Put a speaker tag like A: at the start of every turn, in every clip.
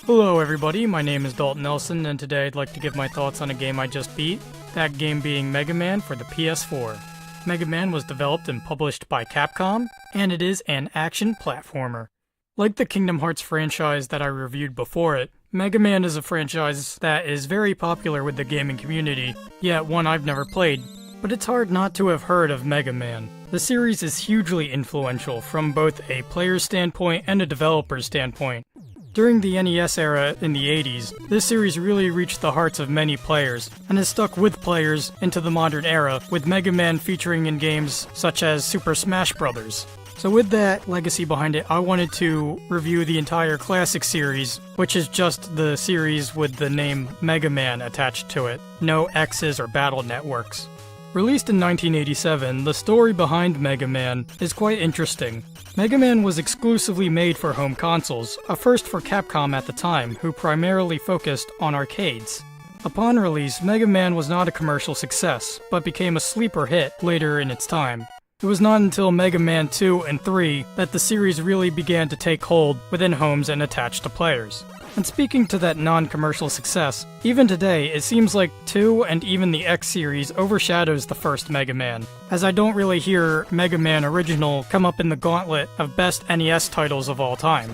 A: Hello everybody, my name is Daulton Nelson, and today I'd like to give my thoughts on a game I just beat, that game being Mega Man for the PS4. Mega Man was developed and published by Capcom, and it is an action platformer. Like the Kingdom Hearts franchise that I reviewed before it, Mega Man is a franchise that is very popular with the gaming community, yet one I've never played. But it's hard not to have heard of Mega Man. The series is hugely influential from both a player's standpoint and a developer's standpoint. During the NES era in the 80s, this series really reached the hearts of many players, and has stuck with players into the modern era, with Mega Man featuring in games such as Super Smash Bros. So with that legacy behind it, I wanted to review the entire classic series, which is just the series with the name Mega Man attached to it, no X's or battle networks. Released in 1987, the story behind Mega Man is quite interesting. Mega Man was exclusively made for home consoles, a first for Capcom at the time, who primarily focused on arcades. Upon release, Mega Man was not a commercial success, but became a sleeper hit later in its time. It was not until Mega Man 2 and 3 that the series really began to take hold within homes and attached to players. And speaking to that non-commercial success, even today it seems like 2 and even the X series overshadows the first Mega Man, as I don't really hear Mega Man Original come up in the gauntlet of best NES titles of all time.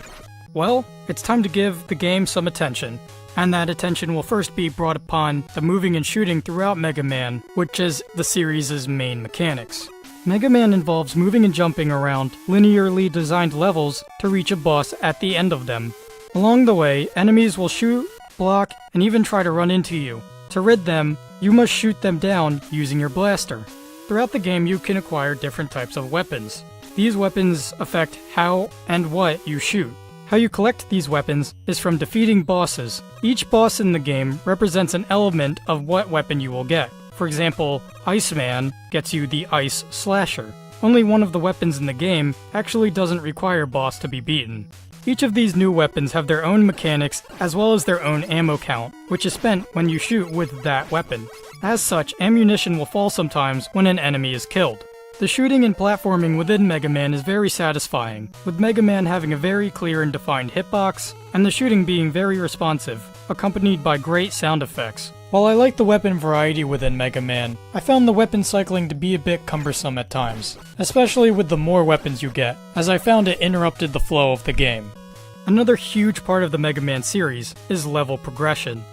A: Well, it's time to give the game some attention, and that attention will first be brought upon the moving and shooting throughout Mega Man, which is the series' main mechanics. Mega Man involves moving and jumping around linearly designed levels to reach a boss at the end of them. Along the way, enemies will shoot, block, and even try to run into you. To rid them, you must shoot them down using your blaster. Throughout the game, you can acquire different types of weapons. These weapons affect how and what you shoot. How you collect these weapons is from defeating bosses. Each boss in the game represents an element of what weapon you will get. For example, Iceman gets you the Ice Slasher. Only one of the weapons in the game actually doesn't require boss to be beaten. Each of these new weapons have their own mechanics as well as their own ammo count, which is spent when you shoot with that weapon. As such, ammunition will fall sometimes when an enemy is killed. The shooting and platforming within Mega Man is very satisfying, with Mega Man having a very clear and defined hitbox, and the shooting being very responsive, accompanied by great sound effects. While I like the weapon variety within Mega Man, I found the weapon cycling to be a bit cumbersome at times, especially with the more weapons you get, as I found it interrupted the flow of the game. Another huge part of the Mega Man series is level progression.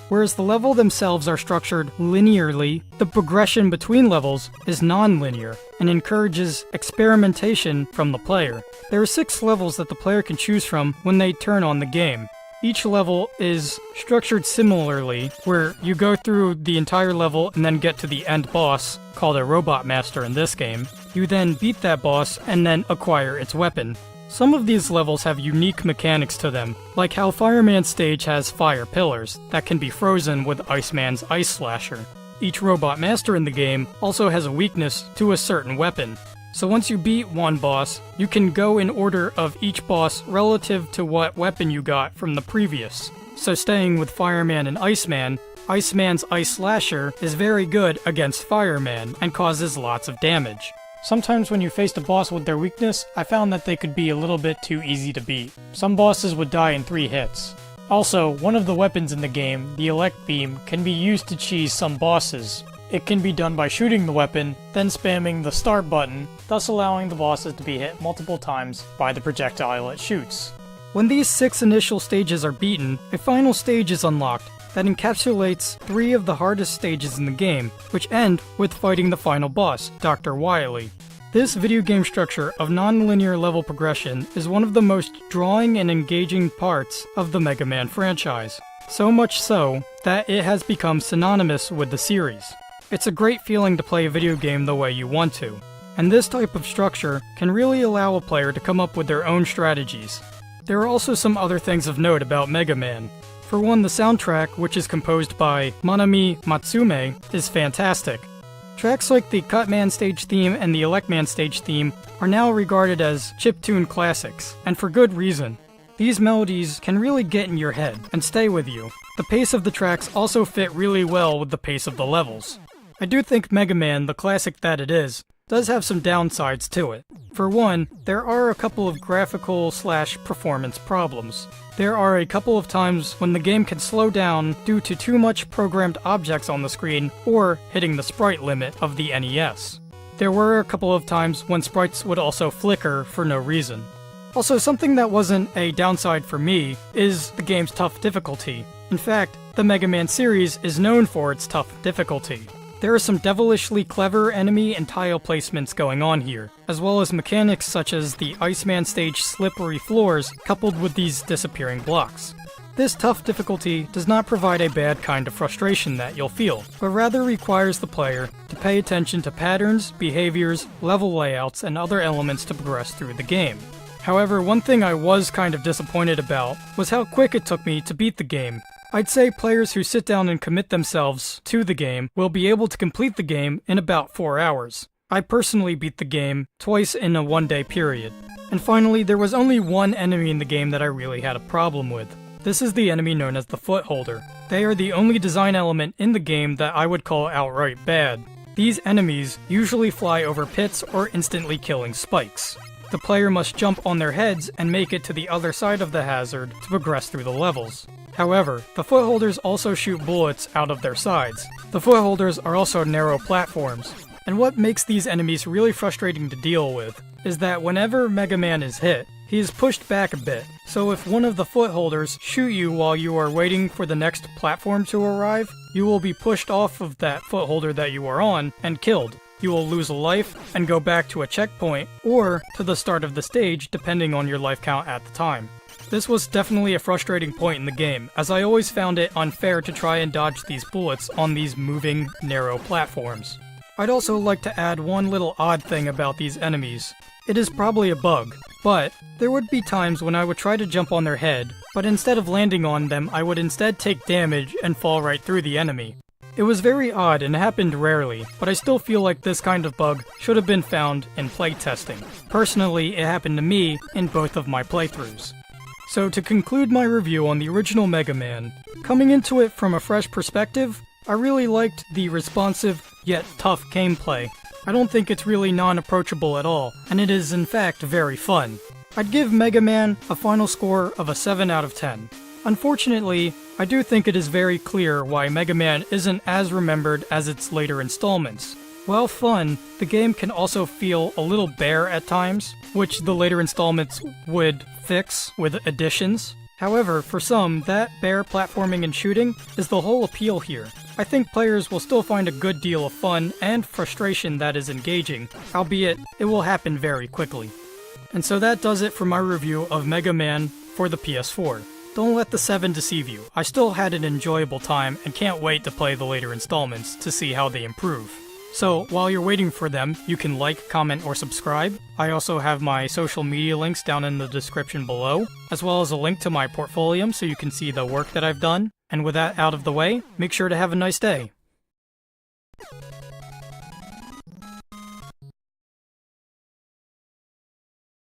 A: Whereas the levels themselves are structured linearly, the progression between levels is non-linear and encourages experimentation from the player. There are 6 levels that the player can choose from when they turn on the game. Each level is structured similarly, where you go through the entire level and then get to the end boss, called a Robot Master in this game. You then beat that boss and then acquire its weapon. Some of these levels have unique mechanics to them, like how Fireman's stage has fire pillars that can be frozen with Iceman's Ice Slasher. Each Robot Master in the game also has a weakness to a certain weapon. So once you beat one boss, you can go in order of each boss relative to what weapon you got from the previous. So staying with Fireman and Iceman, Iceman's Ice Slasher is very good against Fireman and causes lots of damage. Sometimes when you faced a boss with their weakness, I found that they could be a little bit too easy to beat. Some bosses would die in 3 hits. Also, one of the weapons in the game, the Elect Beam, can be used to cheese some bosses. It can be done by shooting the weapon, then spamming the start button, thus allowing the bosses to be hit multiple times by the projectile it shoots. When these 6 initial stages are beaten, a final stage is unlocked that encapsulates 3 of the hardest stages in the game, which end with fighting the final boss, Dr. Wily. This video game structure of non-linear level progression is one of the most drawing and engaging parts of the Mega Man franchise. So much so that it has become synonymous with the series. It's a great feeling to play a video game the way you want to, and this type of structure can really allow a player to come up with their own strategies. There are also some other things of note about Mega Man. For one, the soundtrack, which is composed by Manami Matsume, is fantastic. Tracks like the Cutman stage theme and the Electman stage theme are now regarded as chiptune classics, and for good reason. These melodies can really get in your head and stay with you. The pace of the tracks also fit really well with the pace of the levels. I do think Mega Man, the classic that it is, does have some downsides to it. For one, there are a couple of graphical/performance problems. There are a couple of times when the game can slow down due to too much programmed objects on the screen or hitting the sprite limit of the NES. There were a couple of times when sprites would also flicker for no reason. Also, something that wasn't a downside for me is the game's tough difficulty. In fact, the Mega Man series is known for its tough difficulty. There are some devilishly clever enemy and tile placements going on here, as well as mechanics such as the Iceman stage slippery floors coupled with these disappearing blocks. This tough difficulty does not provide a bad kind of frustration that you'll feel, but rather requires the player to pay attention to patterns, behaviors, level layouts, and other elements to progress through the game. However, one thing I was kind of disappointed about was how quick it took me to beat the game. I'd say players who sit down and commit themselves to the game will be able to complete the game in about 4 hours. I personally beat the game twice in a one-day period. And finally, there was only one enemy in the game that I really had a problem with. This is the enemy known as the Footholder. They are the only design element in the game that I would call outright bad. These enemies usually fly over pits or instantly killing spikes. The player must jump on their heads and make it to the other side of the hazard to progress through the levels. However, the Footholders also shoot bullets out of their sides. The Footholders are also narrow platforms. And what makes these enemies really frustrating to deal with is that whenever Mega Man is hit, he is pushed back a bit. So if one of the Footholders shoot you while you are waiting for the next platform to arrive, you will be pushed off of that Footholder that you are on and killed. You will lose a life and go back to a checkpoint or to the start of the stage depending on your life count at the time. This was definitely a frustrating point in the game, as I always found it unfair to try and dodge these bullets on these moving, narrow platforms. I'd also like to add one little odd thing about these enemies. It is probably a bug, but there would be times when I would try to jump on their head, but instead of landing on them, I would instead take damage and fall right through the enemy. It was very odd and happened rarely, but I still feel like this kind of bug should have been found in playtesting. Personally, it happened to me in both of my playthroughs. So to conclude my review on the original Mega Man, coming into it from a fresh perspective, I really liked the responsive yet tough gameplay. I don't think it's really non-approachable at all, and it is in fact very fun. I'd give Mega Man a final score of a 7 out of 10. Unfortunately, I do think it is very clear why Mega Man isn't as remembered as its later installments. While fun, the game can also feel a little bare at times, which the later installments would fix with additions. However, for some, that bare platforming and shooting is the whole appeal here. I think players will still find a good deal of fun and frustration that is engaging, albeit it will happen very quickly. And so that does it for my review of Mega Man for the PS4. Don't let the 7 deceive you. I still had an enjoyable time and can't wait to play the later installments to see how they improve. So, while you're waiting for them, you can like, comment, or subscribe. I also have my social media links down in the description below, as well as a link to my Portfolium so you can see the work that I've done. And with that out of the way, make sure to have a nice day.